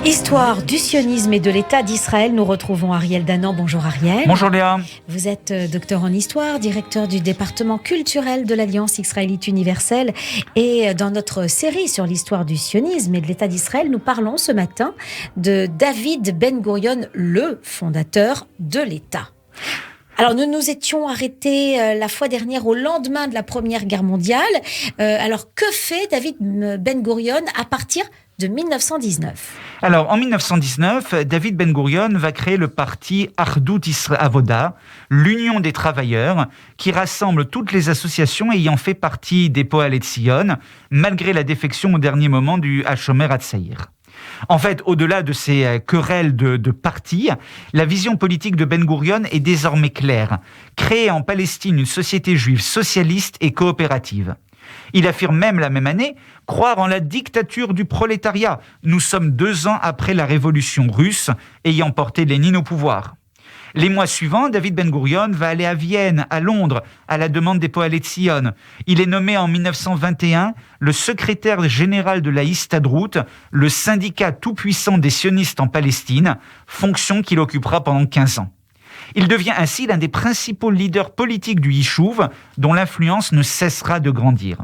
Histoire du sionisme et de l'État d'Israël, nous retrouvons Ariel Danan. Bonjour Ariel. Bonjour Léa. Vous êtes docteur en histoire, directeur du département culturel de l'Alliance israélite universelle. Et dans notre série sur l'histoire du sionisme et de l'État d'Israël, nous parlons ce matin de David Ben Gurion, le fondateur de l'État. Alors, nous nous étions arrêtés la fois dernière au lendemain de la Première Guerre mondiale. Alors, que fait David Ben Gurion à partir de 1919? Alors, en 1919, David Ben Gurion va créer le parti Ahdout Avoda, l'Union des travailleurs, qui rassemble toutes les associations ayant fait partie des Poale Tzion, malgré la défection au dernier moment du Hashomer Hatzair. En fait, au-delà de ces querelles de partis, la vision politique de Ben Gurion est désormais claire. Créer en Palestine une société juive socialiste et coopérative. Il affirme même la même année croire en la dictature du prolétariat. Nous sommes 2 ans après la révolution russe ayant porté Lénine au pouvoir. Les mois suivants, David Ben Gurion va aller à Vienne, à Londres, à la demande des Poale Tzion. Il est nommé en 1921 le secrétaire général de la Histadrout, le syndicat tout-puissant des sionistes en Palestine, fonction qu'il occupera pendant 15 ans. Il devient ainsi l'un des principaux leaders politiques du Yishuv, dont l'influence ne cessera de grandir.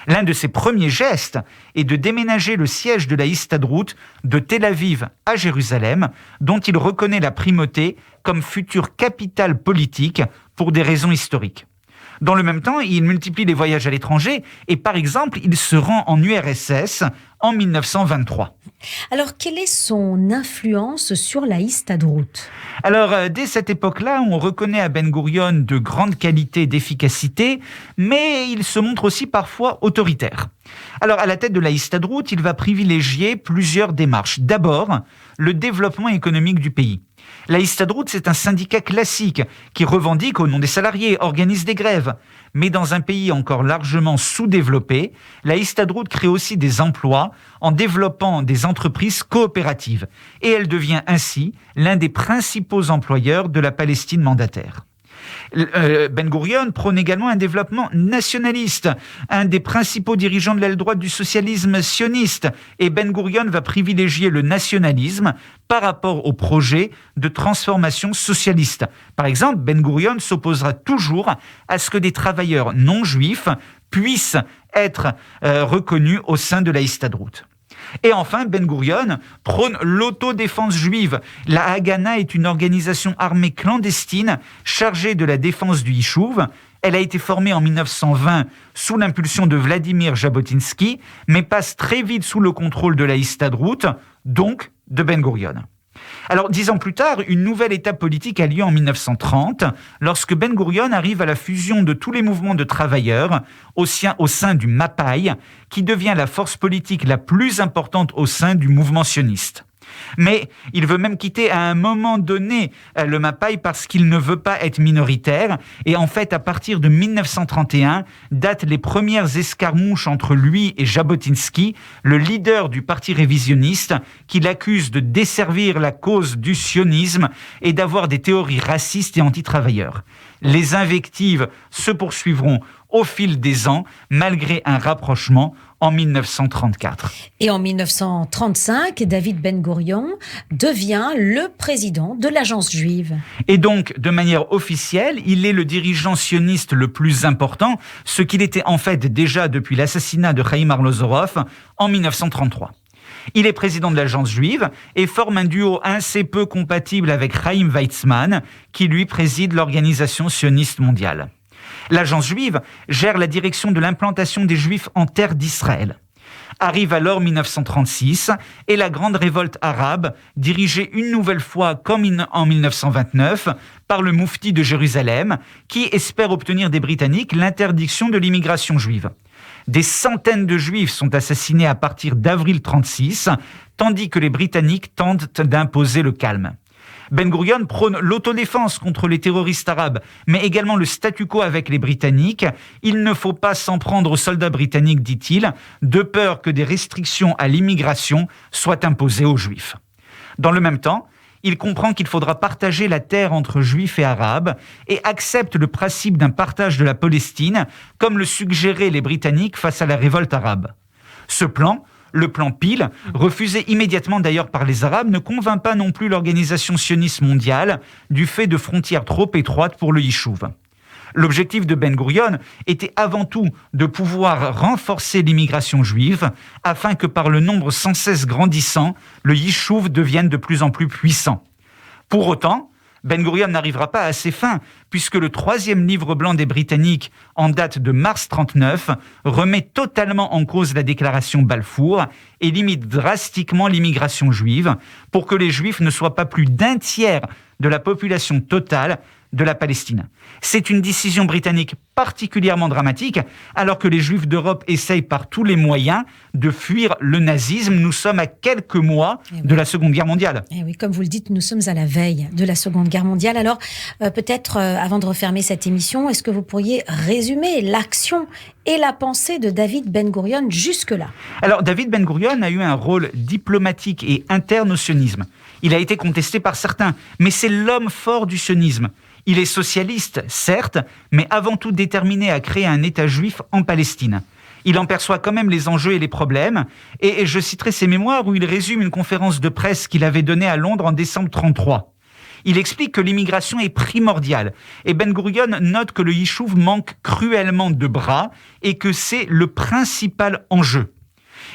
L'un de ses premiers gestes est de déménager le siège de la Histadrout de Tel Aviv à Jérusalem, dont il reconnaît la primauté comme future capitale politique pour des raisons historiques. Dans le même temps, il multiplie les voyages à l'étranger et, par exemple, il se rend en URSS en 1923. Alors, quelle est son influence sur la Histadrout ? Alors, dès cette époque-là, on reconnaît à Ben Gurion de grandes qualités d'efficacité, mais il se montre aussi parfois autoritaire. Alors, à la tête de la Histadrout, il va privilégier plusieurs démarches. D'abord, le développement économique du pays. La Histadrout, c'est un syndicat classique qui revendique au nom des salariés, organise des grèves. Mais dans un pays encore largement sous-développé, la Histadrout crée aussi des emplois en développant des entreprises coopératives. Et elle devient ainsi l'un des principaux employeurs de la Palestine mandataire. Ben Gurion prône également un développement nationaliste, un des principaux dirigeants de l'aile droite du socialisme sioniste. Et Ben Gurion va privilégier le nationalisme par rapport au projet de transformation socialiste. Par exemple, Ben Gurion s'opposera toujours à ce que des travailleurs non juifs puissent être reconnus au sein de la Histadrout. Et enfin, Ben Gurion prône l'autodéfense juive. La Haganah est une organisation armée clandestine chargée de la défense du Yishuv. Elle a été formée en 1920 sous l'impulsion de Vladimir Jabotinsky, mais passe très vite sous le contrôle de la Histadrout, donc de Ben Gurion. Alors, 10 ans plus tard, une nouvelle étape politique a lieu en 1930, lorsque Ben Gurion arrive à la fusion de tous les mouvements de travailleurs au sein du Mapai, qui devient la force politique la plus importante au sein du mouvement sioniste. Mais il veut même quitter à un moment donné le Mapai parce qu'il ne veut pas être minoritaire. Et en fait, à partir de 1931, datent les premières escarmouches entre lui et Jabotinsky, le leader du parti révisionniste, qui l'accuse de desservir la cause du sionisme et d'avoir des théories racistes et anti-travailleurs. Les invectives se poursuivront au fil des ans, malgré un rapprochement en 1934. Et en 1935, David Ben Gurion devient le président de l'Agence juive. Et donc, de manière officielle, il est le dirigeant sioniste le plus important, ce qu'il était en fait déjà depuis l'assassinat de Chaim Arlozorov en 1933. Il est président de l'Agence juive et forme un duo assez peu compatible avec Chaim Weizmann, qui lui préside l'Organisation sioniste mondiale. L'Agence juive gère la direction de l'implantation des Juifs en terre d'Israël. Arrive alors 1936 et la grande révolte arabe, dirigée une nouvelle fois comme en 1929 par le moufti de Jérusalem, qui espère obtenir des Britanniques l'interdiction de l'immigration juive. Des centaines de Juifs sont assassinés à partir d'avril 1936, tandis que les Britanniques tentent d'imposer le calme. Ben Gurion prône l'autodéfense contre les terroristes arabes, mais également le statu quo avec les Britanniques. Il ne faut pas s'en prendre aux soldats britanniques, dit-il, de peur que des restrictions à l'immigration soient imposées aux Juifs. Dans le même temps, il comprend qu'il faudra partager la terre entre Juifs et Arabes et accepte le principe d'un partage de la Palestine, comme le suggéraient les Britanniques face à la révolte arabe. Ce plan Le plan Peel, refusé immédiatement d'ailleurs par les Arabes, ne convainc pas non plus l'organisation sioniste mondiale du fait de frontières trop étroites pour le Yishuv. L'objectif de Ben Gurion était avant tout de pouvoir renforcer l'immigration juive afin que par le nombre sans cesse grandissant, le Yishuv devienne de plus en plus puissant. Pour autant, Ben Gurion n'arrivera pas à ses fins, puisque le 3e livre blanc des Britanniques, en date de mars 1939, remet totalement en cause la déclaration Balfour et limite drastiquement l'immigration juive pour que les Juifs ne soient pas plus d'un tiers de la population totale de la Palestine. C'est une décision britannique particulièrement dramatique, alors que les Juifs d'Europe essayent par tous les moyens de fuir le nazisme. Nous sommes à quelques mois de la Seconde Guerre mondiale. Et oui, comme vous le dites, nous sommes à la veille de la Seconde Guerre mondiale. Alors, peut-être, avant de refermer cette émission, est-ce que vous pourriez résumer l'action et la pensée de David Ben Gurion jusque-là? Alors, David Ben Gurion a eu un rôle diplomatique et interne au sionisme. Il a été contesté par certains, mais c'est l'homme fort du sionisme. Il est socialiste, certes, mais avant tout déterminé à créer un État juif en Palestine. Il en perçoit quand même les enjeux et les problèmes, et je citerai ses mémoires où il résume une conférence de presse qu'il avait donnée à Londres en décembre 1933. Il explique que l'immigration est primordiale, et Ben Gurion note que le Yishuv manque cruellement de bras, et que c'est le principal enjeu.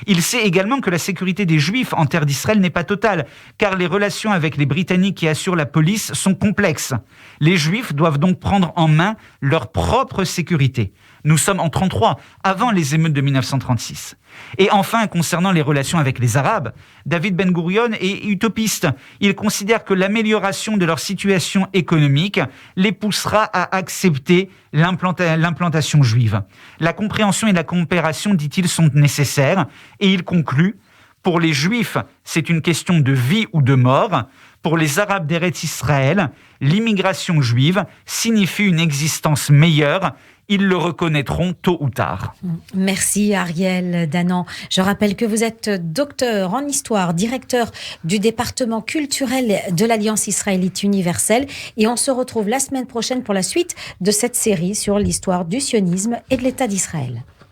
Il sait également que la sécurité des Juifs en terre d'Israël n'est pas totale, car les relations avec les Britanniques qui assurent la police sont complexes. Les Juifs doivent donc prendre en main leur propre sécurité. Nous sommes en 1933, avant les émeutes de 1936. Et enfin, concernant les relations avec les Arabes, David Ben Gurion est utopiste. Il considère que l'amélioration de leur situation économique les poussera à accepter l'implantation juive. La compréhension et la coopération, dit-il, sont nécessaires. Et il conclut, pour les Juifs, c'est une question de vie ou de mort. Pour les Arabes d'Eretz Israël, l'immigration juive signifie une existence meilleure. Ils le reconnaîtront tôt ou tard. Merci Ariel Danan. Je rappelle que vous êtes docteur en histoire, directeur du département culturel de l'Alliance israélite universelle, et on se retrouve la semaine prochaine pour la suite de cette série sur l'histoire du sionisme et de l'État d'Israël.